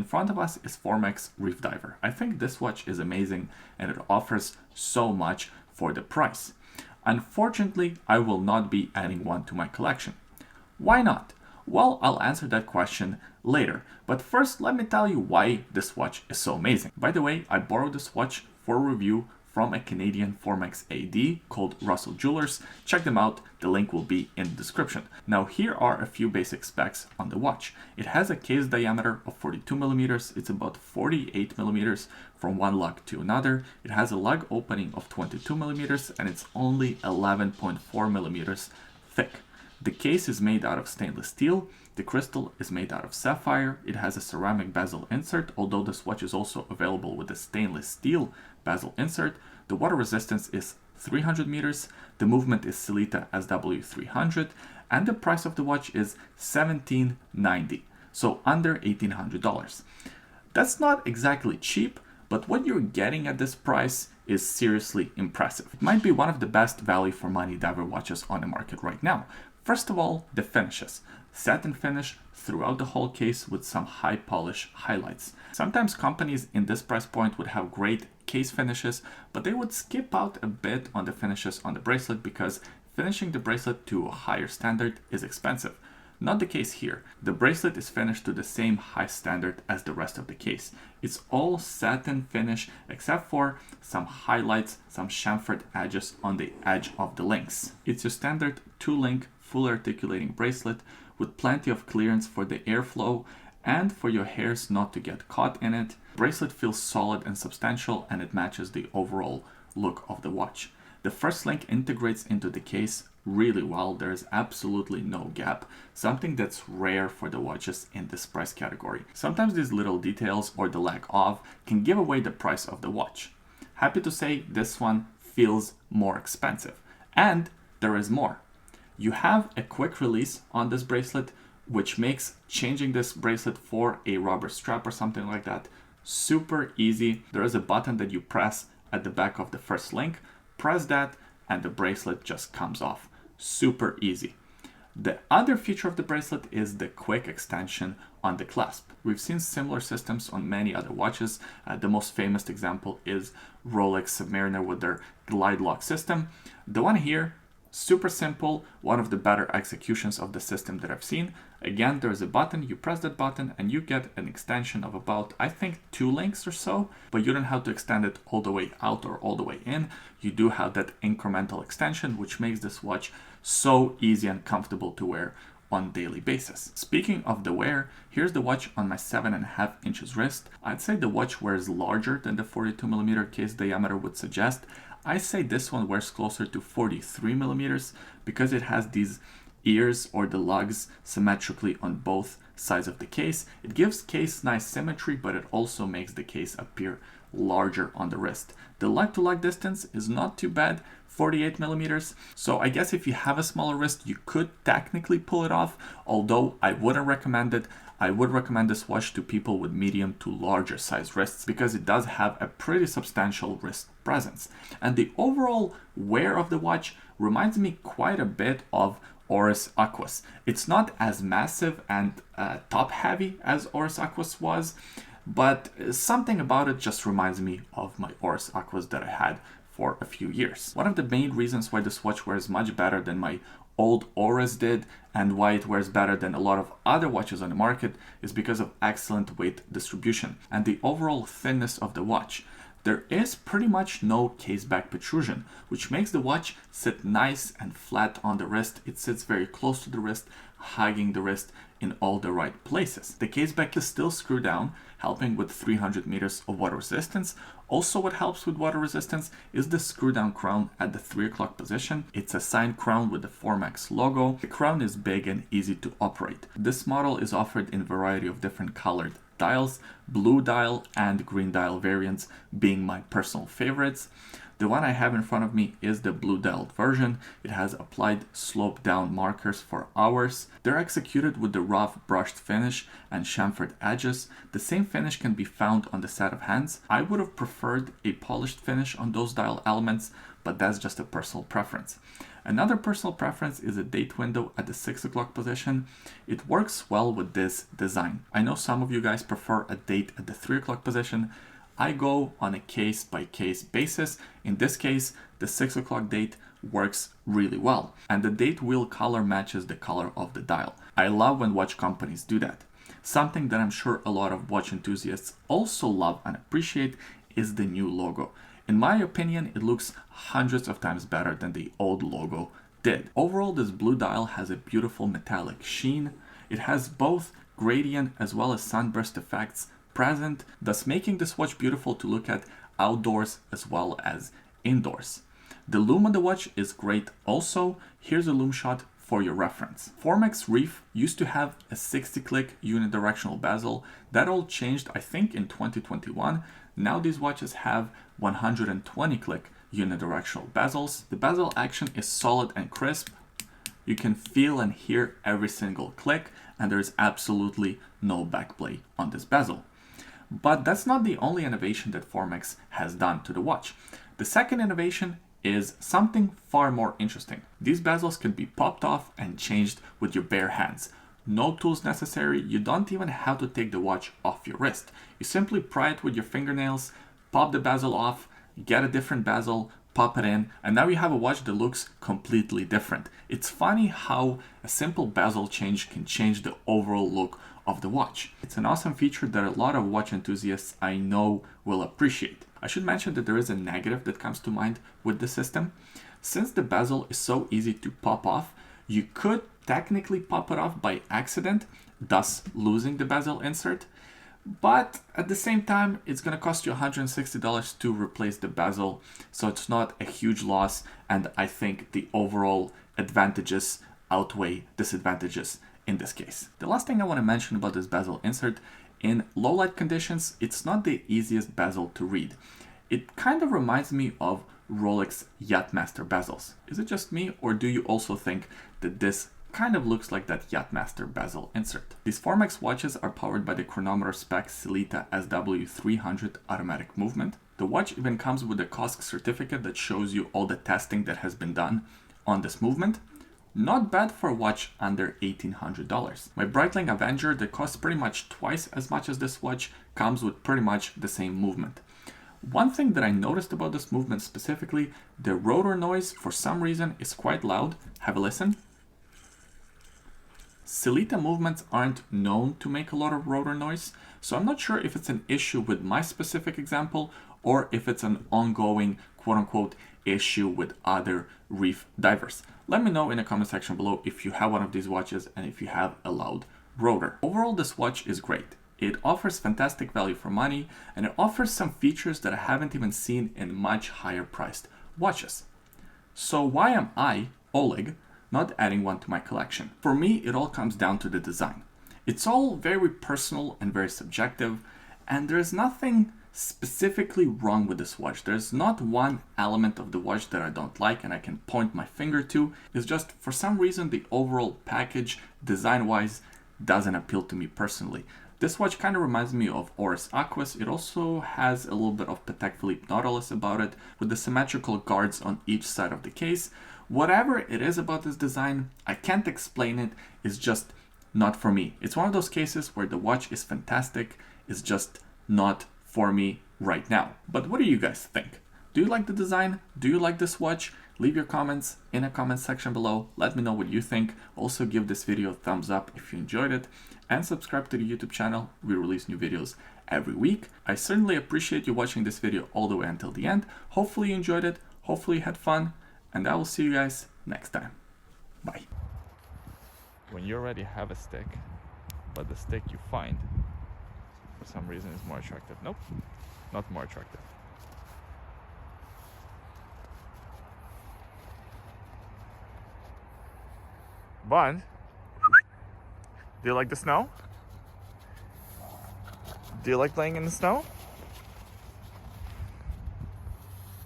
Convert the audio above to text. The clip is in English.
front of us is Formex Reef Diver. I think this watch is amazing and it offers so much for the price. Unfortunately, I will not be adding one to my collection. Why not? Well, I'll answer that question later, but first let me tell you why this watch is so amazing. By the way, I borrowed this watch for review from a Canadian Formex AD called Russell Jewelers. Check them out, the link will be in the description. Now here are a few basic specs on the watch. It has a case diameter of 42 millimeters, it's about 48 millimeters from one lug to another. It has a lug opening of 22 millimeters and it's only 11.4 millimeters thick. The case is made out of stainless steel, the crystal is made out of sapphire, it has a ceramic bezel insert, although this watch is also available with a stainless steel bezel insert. The water resistance is 300 meters, the movement is Sellita SW300, and the price of the watch is $1,790, so under $1,800. That's not exactly cheap, but what you're getting at this price is seriously impressive. It might be one of the best value for money diver watches on the market right now. First of all, the finishes. Satin finish throughout the whole case with some high polish highlights. Sometimes companies in this price point would have great case finishes, but they would skip out a bit on the finishes on the bracelet because finishing the bracelet to a higher standard is expensive. Not the case here. The bracelet is finished to the same high standard as the rest of the case. It's all satin finish except for some highlights, some chamfered edges on the edge of the links. It's your standard 2-link full articulating bracelet with plenty of clearance for the airflow and for your hairs not to get caught in it. Bracelet feels solid and substantial and it matches the overall look of the watch. The first link integrates into the case really well. There is absolutely no gap, something that's rare for the watches in this price category. Sometimes these little details or the lack of can give away the price of the watch. Happy to say this one feels more expensive. And there is more. You have a quick release on this bracelet, which makes changing this bracelet for a rubber strap or something like that super easy. There is a button that you press at the back of the first link. Press that and the bracelet just comes off. Super easy. The other feature of the bracelet is the quick extension on the clasp. We've seen similar systems on many other watches. The most famous example is Rolex Submariner with their glide lock system. The one here, super simple, one of the better executions of the system that I've seen. Again, there's a button, you press that button and you get an extension of about, I think, 2 links or so, but you don't have to extend it all the way out or all the way in. You do have that incremental extension, which makes this watch so easy and comfortable to wear on a daily basis. Speaking of the wear, here's the watch on my 7.5 inches wrist. I'd say the watch wears larger than the 42 millimeter case diameter would suggest. I say this one wears closer to 43 millimeters because it has these ears or the lugs symmetrically on both sides of the case. It gives case nice symmetry, but it also makes the case appear larger on the wrist. The lug to lug distance is not too bad, 48 millimeters. So I guess if you have a smaller wrist, you could technically pull it off, although I wouldn't recommend it. I would recommend this watch to people with medium to larger size wrists because it does have a pretty substantial wrist presence. And the overall wear of the watch reminds me quite a bit of Oris Aquas. It's not as massive and top heavy as Oris Aquas was, but something about it just reminds me of my Oris Aquas that I had for a few years. One of the main reasons why this watch wears much better than my old Oris did and why it wears better than a lot of other watches on the market is because of excellent weight distribution and the overall thinness of the watch. There is pretty much no case back protrusion, which makes the watch sit nice and flat on the wrist. It sits very close to the wrist, hugging the wrist in all the right places. The case back is still screwed down, helping with 300 meters of water resistance. Also, what helps with water resistance is the screw down crown at the 3 o'clock position. It's a signed crown with the Formex logo. The crown is big and easy to operate. This model is offered in a variety of different colored dials, blue dial and green dial variants being my personal favorites. The one I have in front of me is the blue dialed version. It has applied slope down markers for hours. They're executed with the rough brushed finish and chamfered edges. The same finish can be found on the set of hands. I would have preferred a polished finish on those dial elements, but that's just a personal preference. Another personal preference is a date window at the 6 o'clock position. It works well with this design. I know some of you guys prefer a date at the 3 o'clock position. I go on a case-by-case basis. In this case, the 6 o'clock date works really well, and the date wheel color matches the color of the dial. I love when watch companies do that. Something that I'm sure a lot of watch enthusiasts also love and appreciate is the new logo. In my opinion, it looks hundreds of times better than the old logo did. Overall, this blue dial has a beautiful metallic sheen. It has both gradient as well as sunburst effects present, thus making this watch beautiful to look at outdoors as well as indoors. The lume on the watch is great also. Here's a lume shot for your reference. Formex Reef used to have a 60-click unidirectional bezel. That all changed, I think, in 2021. Now these watches have 120-click unidirectional bezels. The bezel action is solid and crisp. You can feel and hear every single click, and there is absolutely no backplay on this bezel. But that's not the only innovation that Formex has done to the watch. The second innovation is something far more interesting. These bezels can be popped off and changed with your bare hands. No tools necessary. You don't even have to take the watch off your wrist. You simply pry it with your fingernails, pop the bezel off, get a different bezel, pop it in, and now you have a watch that looks completely different. It's funny how a simple bezel change can change the overall look of the watch. It's an awesome feature that a lot of watch enthusiasts I know will appreciate. I should mention that there is a negative that comes to mind with the system. Since the bezel is so easy to pop off, you could technically pop it off by accident, thus losing the bezel insert. But at the same time, it's going to cost you $160 to replace the bezel, so it's not a huge loss, and I think the overall advantages outweigh disadvantages in this case. The last thing I want to mention about this bezel insert, in low light conditions, it's not the easiest bezel to read. It kind of reminds me of Rolex Yachtmaster bezels. Is it just me, or do you also think that this kind of looks like that Yachtmaster bezel insert? These Formex watches are powered by the chronometer spec Sellita SW300 automatic movement. The watch even comes with a COSC certificate that shows you all the testing that has been done on this movement. Not bad for a watch under $1,800. My Breitling Avenger that costs pretty much twice as much as this watch comes with pretty much the same movement. One thing that I noticed about this movement specifically, the rotor noise for some reason is quite loud. Have a listen. Sellita movements aren't known to make a lot of rotor noise, so I'm not sure if it's an issue with my specific example or if it's an ongoing quote-unquote issue with other reef divers. Let me know in the comment section below if you have one of these watches and if you have a loud rotor. Overall, this watch is great. It offers fantastic value for money, and it offers some features that I haven't even seen in much higher priced watches. So why am I, Oleg, not adding one to my collection? For me, it all comes down to the design. It's all very personal and very subjective, and there's nothing specifically wrong with this watch. There's not one element of the watch that I don't like and I can point my finger to. It's just for some reason the overall package, design-wise, doesn't appeal to me personally. This watch kind of reminds me of Oris Aquas. It also has a little bit of Patek Philippe Nautilus about it, with the symmetrical guards on each side of the case. Whatever it is about this design, I can't explain it. It's just not for me. It's one of those cases where the watch is fantastic, it's just not for me right now. But what do you guys think? Do you like the design? Do you like this watch? Leave your comments in the comment section below. Let me know what you think. Also give this video a thumbs up if you enjoyed it, and subscribe to the YouTube channel. We release new videos every week. I certainly appreciate you watching this video all the way until the end. Hopefully you enjoyed it. Hopefully you had fun, and I will see you guys next time. Bye. When you already have a stick, but the stick you find for some reason is more attractive. Nope, not more attractive. But, do you like the snow? Do you like playing in the snow?